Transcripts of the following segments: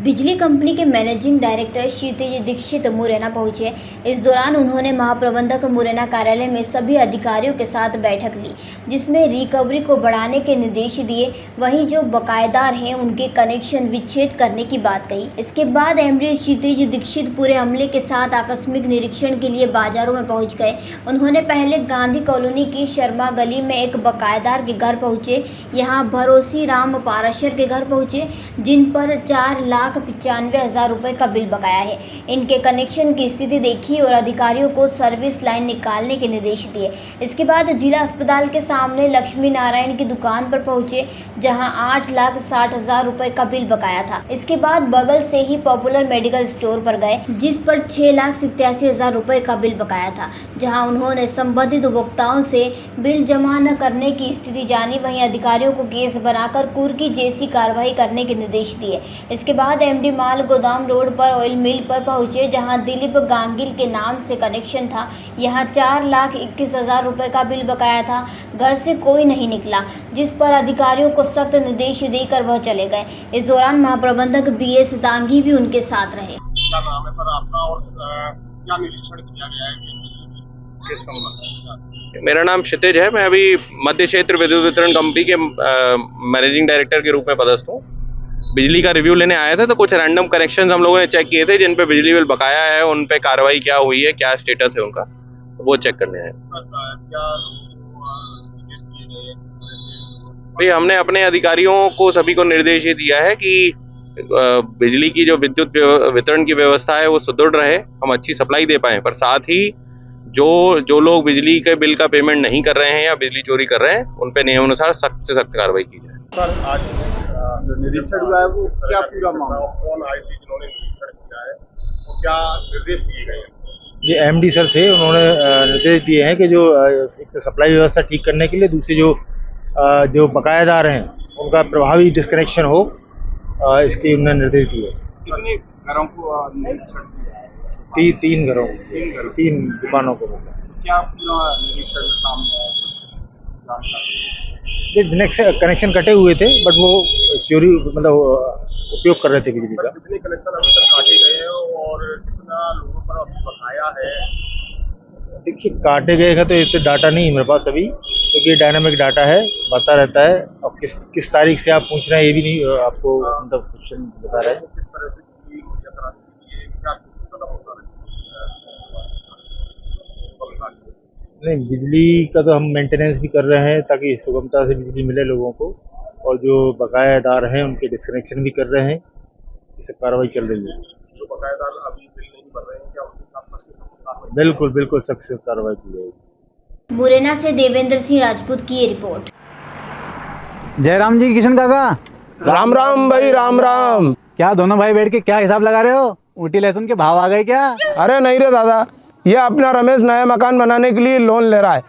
बिजली कंपनी के managing director क्षितिज दीक्षित मुरैना पहुंचे। इस दौरान उन्होंने महाप्रबंधक मुरैना कार्यालय में सभी अधिकारियों के साथ बैठक ली, जिसमें रिकवरी को बढ़ाने के निर्देश दिए। वहीं जो बकायेदार हैं उनके कनेक्शन विच्छेद करने की बात कही। इसके बाद एमडी क्षितिज दीक्षित पूरे अमले के साथ आकस्मिक निरीक्षण के लिए बाजारों में पहुँच गए। उन्होंने पहले गांधी कॉलोनी की शर्मा गली में एक बकायेदार के घर पहुँचे। यहाँ भरोसी राम पाराशर के घर पहुँचे, जिन पर 4,95,000 रुपये का बिल बकाया है। इनके कनेक्शन की स्थिति देखी और अधिकारियों को सर्विस लाइन निकालने के निर्देश दिए। इसके बाद जिला अस्पताल के सामने लक्ष्मी नारायण की दुकान पर पहुंचे, जहां 8,60,000 रुपये का बिल बकाया था। इसके बाद बगल से ही पॉपुलर मेडिकल स्टोर पर गए, जिस पर 6,87,000 रुपये का बिल बकाया था, जहां उन्होंने संबंधित उपभोक्ताओं से बिल जमा न करने की स्थिति जानी। वहीं अधिकारियों को केस बनाकर कुर्की जैसी कार्रवाई करने के निर्देश दिए। इसके बाद एमडी माल गोदाम रोड पर ऑयल मिल पर पहुंचे, जहां दिलीप गांगिल के नाम से कनेक्शन था। यहां 4,21,000 रुपये का बिल बकाया था। घर से कोई नहीं निकला, जिस पर अधिकारियों को सख्त निर्देश देकर वह चले गए। इस दौरान महाप्रबंधक BS दांगी भी उनके साथ रहे। क्या नाम है पर आपका और क्या निरीक्षण किया गया है किस संबंध? मेरा नाम क्षितिज है। मैं अभी मध्य क्षेत्र विद्युत वितरण कंपनी के मैनेजिंग डायरेक्टर के रूप में पदस्थ हूँ। बिजली का रिव्यू लेने आया था, तो कुछ रैंडम कनेक्शंस हम लोगों ने चेक किए थे जिन पे बिजली बिल बकाया है, उन पे कार्रवाई क्या हुई है, क्या स्टेटस है उनका, तो वो चेक करने आए। भाई हमने अपने अधिकारियों को सभी को निर्देश ये दिया है कि बिजली की जो विद्युत वितरण की व्यवस्था है वो सुदृढ़ रहे, हम अच्छी सप्लाई दे पाएं, पर साथ ही जो लोग बिजली के बिल का पेमेंट नहीं कर रहे हैं या बिजली चोरी कर रहे हैं, उन पे नियमानुसार सख्त से सख्त कार्रवाई की जाए। सर, आज जो निरीक्षण हुआ है वो क्या पूरा मामला, कौन आए थे जिन्होंने निरीक्षण किया है और क्या निर्देश दिए गए हैं? ये एमडी सर थे, उन्होंने निर्देश दिए हैं कि जो एक तो सप्लाई व्यवस्था ठीक करने के लिए, दूसरी जो बकायादार हैं उनका प्रभावी डिस्कनेक्शन हो, इसके उन्होंने निर्देश दिए। कितने घरों को निरीक्षण किया है? तीन घरों, तीन दुकानों को। क्या पूरा निरीक्षण में सामने आया? कनेक्शन कटे हुए थे, बट वो चोरी मतलब उपयोग कर रहे थे बिजली का। कितने कनेक्शन अभी तक काटे गए हैं और कितना लोगों पर अभी बकाया है? देखिए, काटे गए हैं तो इस डाटा नहीं है मेरे पास अभी, क्योंकि ये डायनामिक डाटा है, बढ़ता रहता है। और किस तारीख से आप पूछ रहे हैं ये भी नहीं आपको मतलब क्वेश्चन बता रहे हैं। किस तरह से नहीं, बिजली का तो हम मेंटेनेंस भी कर रहे हैं ताकि सुगमता से बिजली मिले लोगों को, और जो बकायादार हैं उनके डिस्कनेक्शन भी कर रहे हैं। इस कार्रवाई चल रही है। जो बकायादार अभी बिल नहीं भर रहे हैं, क्या उनके साथ बिल्कुल सख्त कार्रवाई की जाएगी। मुरैना से देवेंद्र सिंह राजपूत की ये रिपोर्ट। जयराम जी, किशन काका, राम राम भाई, राम राम। क्या दोनों भाई बैठ के क्या हिसाब लगा रहे हो? ऊटी लहसुन के भाव आ गए क्या? अरे नहीं रे दादा, ये अपना रमेश नया मकान बनाने के लिए लोन ले रहा है।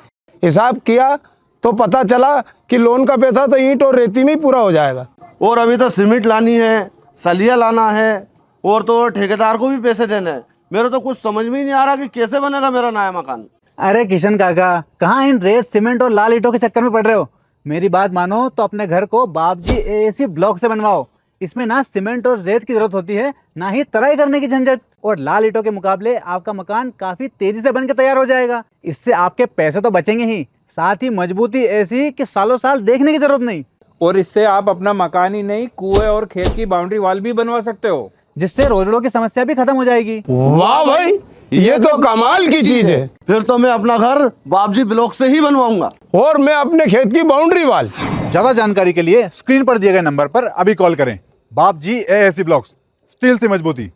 हिसाब किया तो पता चला कि लोन का पैसा तो ईंट और रेती में ही पूरा हो जाएगा। और अभी तो सीमेंट लानी है, सलिया लाना है, और तो ठेकेदार को भी पैसे देने हैं। मेरे तो कुछ समझ में ही नहीं आ रहा कि कैसे बनेगा मेरा नया मकान। अरे किशन काका, कहाँ इन रेत, सीमेंट और लाल ईंटों के चक्कर में पड़ रहे हो? मेरी बात मानो तो अपने घर को बाबजी AAC ब्लॉक से बनवाओ। इसमें ना सीमेंट और रेत की जरूरत होती है, ना ही तराई करने की झंझट। और लाल ईंटों के मुकाबले आपका मकान काफी तेजी से बनकर तैयार हो जाएगा। इससे आपके पैसे तो बचेंगे ही, साथ ही मजबूती ऐसी कि सालों साल देखने की जरूरत नहीं। और इससे आप अपना मकान ही नहीं, कुएं और खेत की बाउंड्री वॉल भी बनवा सकते हो, जिससे रोजड़ों की समस्या भी खत्म हो जाएगी। वाह भाई, ये तो कमाल की चीज है। फिर तो मैं अपना घर बाबजी ब्लॉक से ही बनवाऊंगा। और मैं अपने खेत की बाउंड्री वाल। ज्यादा जानकारी के लिए स्क्रीन पर दिए गए नंबर पर अभी कॉल करें। बाबजी AAC ब्लॉक्स, स्टील से मजबूती।